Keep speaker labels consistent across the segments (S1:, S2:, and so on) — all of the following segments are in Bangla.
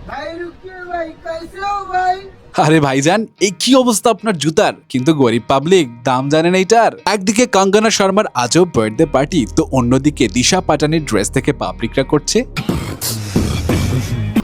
S1: भाई रुकिए भाई, कैसे हो भाई?
S2: আরে ভাইজান, এই কি অবস্থা আপনার জুতার? কিন্তু গরিব পাবলিক দাম জানেন এইটার। একদিকে কঙ্গনা শর্মার আজব বার্থডে পার্টি, তো অন্যদিকে দিশা পাটানির ড্রেস থেকে পাবলিকরা করছে।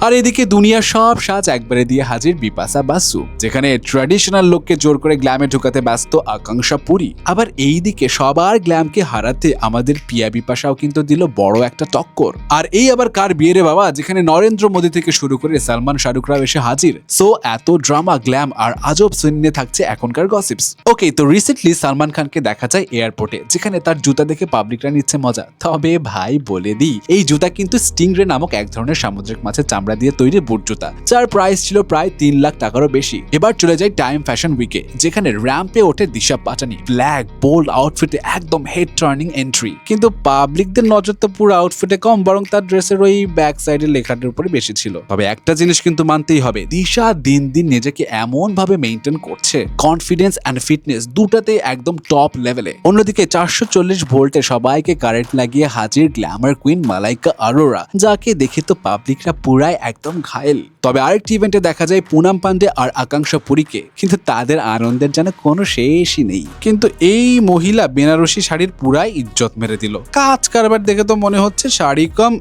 S2: আর এদিকে দুনিয়ার সব সাজ একবারে দিয়ে হাজির বিপাশা বাসু, যেখানে ট্র্যাডিশনাল লোককে জোর করে গ্ল্যামে ঢুকাতে ব্যস্ত আকাঙ্ক্ষা পুরী। আবার এই দিকে সবার গ্ল্যামকে হারাতে আমাদের পিয়া বিপাশাও কিন্তু দিল বড় একটা টক্কর। আর এই আবার কার বিয়ে রে বাবা, যেখানে নরেন্দ্র মোদী থেকে শুরু করে সালমান শাহরুখরাও এসে হাজির। সো এত ড্রামা, গ্ল্যাম আর আজব সিন নিয়ে থাকছে এখনকার গসিপস। ওকে, তো রিসেন্টলি সালমান খানকে দেখা যায় এয়ারপোর্টে, যেখানে তার জুতা দেখে পাবলিকরা নিচ্ছে মজা। তবে ভাই বলে দিই, এই জুতা কিন্তু স্টিংরে নামক এক ধরনের সামুদ্রিক মাছের চামড়া দিয়ে তৈরি বুট জুতা, যার প্রাইস ছিল প্রায় 3 লাখ টাকারও বেশি। এবার চলে যায় টাইম ফ্যাশন উইকে, যেখানে র্যাম্পে ওঠে দিশা পাটানি। ব্ল্যাক বোল্ড আউটফিটে একদম হেড টার্নিং এন্ট্রি। কিন্তু পাবলিকদের নজর তো পুরো আউটফিটে কম, বরং তার ড্রেসের ওই ব্যাক সাইডের লেখাটার উপরে বেশি ছিল। তবে একটা জিনিস কিন্তু মানতেই হবে, দিশা দিন দিন নিজেকে এমন ভাবে মেইনটেইন করছে, কনফিডেন্স এন্ড ফিটনেস দুটাতে একদম টপ লেভেলে। অন্যদিকে 440 ভোল্টে সবাইকে কারেন্ট লাগিয়ে হাজির গ্ল্যামার কুইন মালাইকা আরোরা, যাকে দেখে তো পাবলিকরা পুরাই একদম ঘায়েল। তবে আরেকটি ইভেন্টে দেখা যায় পুনাম পান্ডে আর আকাঙ্ক্ষা পুরীকে, কিন্তু তাদের আনন্দের যেন কোনো শেষই নেই। কিন্তু এই মহিলা বেনারসি শাড়ির পুরাই ইজ্জত মেরে দিল। কাজ কারবার দেখে তো মনে হচ্ছে শাড়ি কম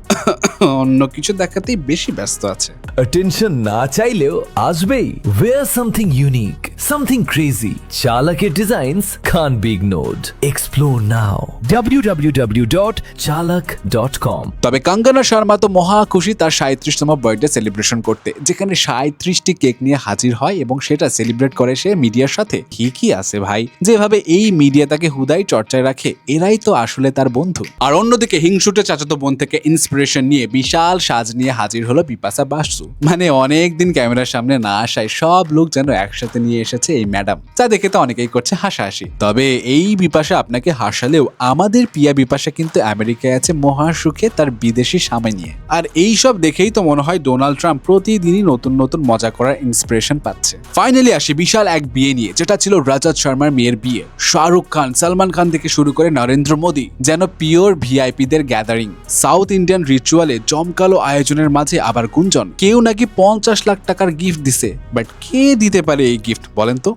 S2: অন্য কিছু দেখাতেই বেশি ব্যস্ত আছে।
S3: Attention না চাইলেও আসবেই। Wear something unique, something crazy. চালাকের designs can't be ignored. Explore now. www.chalak.com.
S2: তবে কঙ্গনা শর্মা তো মহা খুশি তার 37তম বার্থডে সেলিব্রেশন করতে, যেখানে 37টি কেক নিয়ে হাজির হয় এবং সেটা সেলিব্রেট করে সে মিডিয়ার সাথে। ঠিকই আছে ভাই, যেভাবে এই মিডিয়া তাকে হুদাই চর্চায় রাখে, এরাই তো আসলে তার বন্ধু। আর অন্যদিকে হিংসুটে চাচাতো বোন থেকে ইন্সপিরেশন নিয়ে বিশাল সাজ নিয়ে হাজির হলো বিপাশা বাসু। মানে অনেকদিন ক্যামেরার সামনে না আসায় সব লোক যেন একসাথে নিয়ে এসেছে এই ম্যাডাম, যা দেখে তো অনেকেই করছে হাসাহাসি। তবে এই বিপাশা আপনাকে হাসালেও আমাদের পিয়া বিপাশা কিন্তু আমেরিকায় আছে মহা সুখে তার বিদেশি স্বামী নিয়ে। আর এই সব দেখেই তো মনে হয় ডোনাল্ড ট্রাম্প প্রতিদিনই নতুন নতুন মজা করার ইন্সপিরেশন পাচ্ছে। ফাইনালি আসি বিশাল এক বিয়ে নিয়ে, যেটা ছিল রাজাত শর্মার মেয়ের বিয়ে। শাহরুখ খান, সালমান খান থেকে শুরু করে নরেন্দ্র মোদী, যেন পিওর ভিআইপিদের গ্যাদারিং। সাউথ ইন্ডিয়ান রিচুয়ালে জমকালো আয়োজনের মাঝে আবার গুঞ্জন, কেউ নাকি 50 লাখ টাকার গিফট দিছে। বাট কে দিতে পারে এই গিফট বলেন তো?